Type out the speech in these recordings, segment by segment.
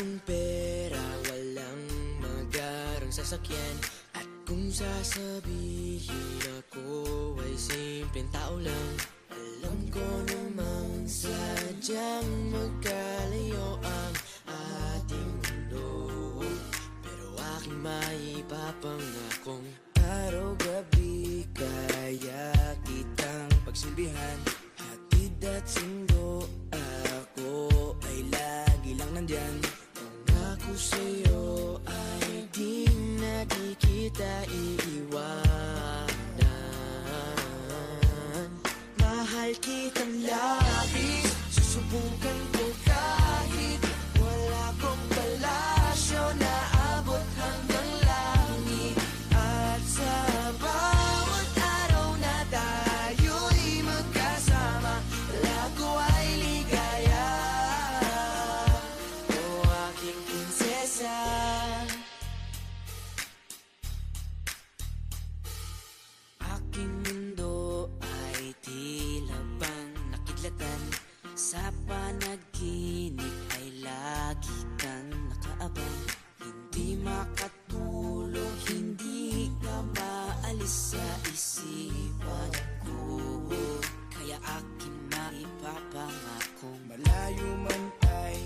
akong pera, walang magarang sasakyan. At kung sasabihin ako ay simpleng tao lang, alam ko namang sadyang magkalayo ang ating mundo. Pero aking maipapangakong araw-gabi kaya kitang pagsilbihan. Hatid at sundo, ako ay lagi lang nandyan. Pangako sa'yo ay di na di kita iiwanan. Mahal kitang labis, susubukan ko kahit wala kong palasyo na abot hanggang langit. At sa bawat araw na tayo'y magkasama, lago ay ligaya. O aking prinsesa, aking mundo ay tila bang nakidlatan. Sa panaginip ay lagi kang nakaabang. Hindi makatulog, hindi ka maalis sa isipan ko. Kaya aking maipapangakong malayo man ay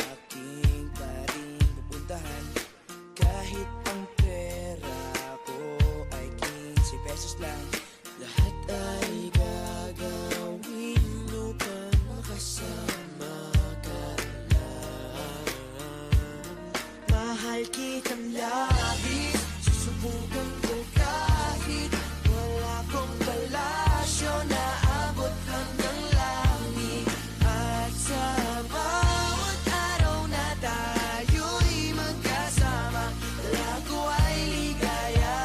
aking pa rin pupuntahan. Kahit ang pera ko ay 15 pesos lang, lahat ay gagawin upang makasama ka lang. Mahal kitang labis, susubukan ko kahit wala kong palasyo na abot hanggang langit. At sa bawat araw na tayo'y magkasama, lago ay ligaya.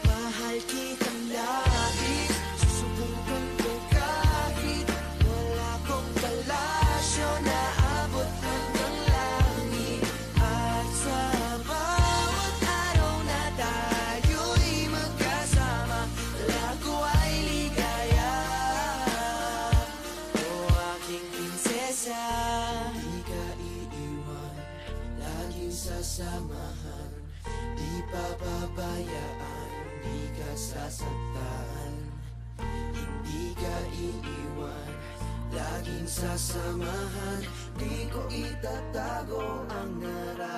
Mahal kitang labis, susubukan ko kahit wala kong palasyo na abot hanggang langit. At sa bawat araw na tayo'y magkasama, lago ay ligaya. O aking prinsesa, di ka iiwan, laging sasamahan. Di papabayaan, di ka sasaktan. Hindi ka iiwan, laging sasamahan. Di ko itatago ang naramdaman.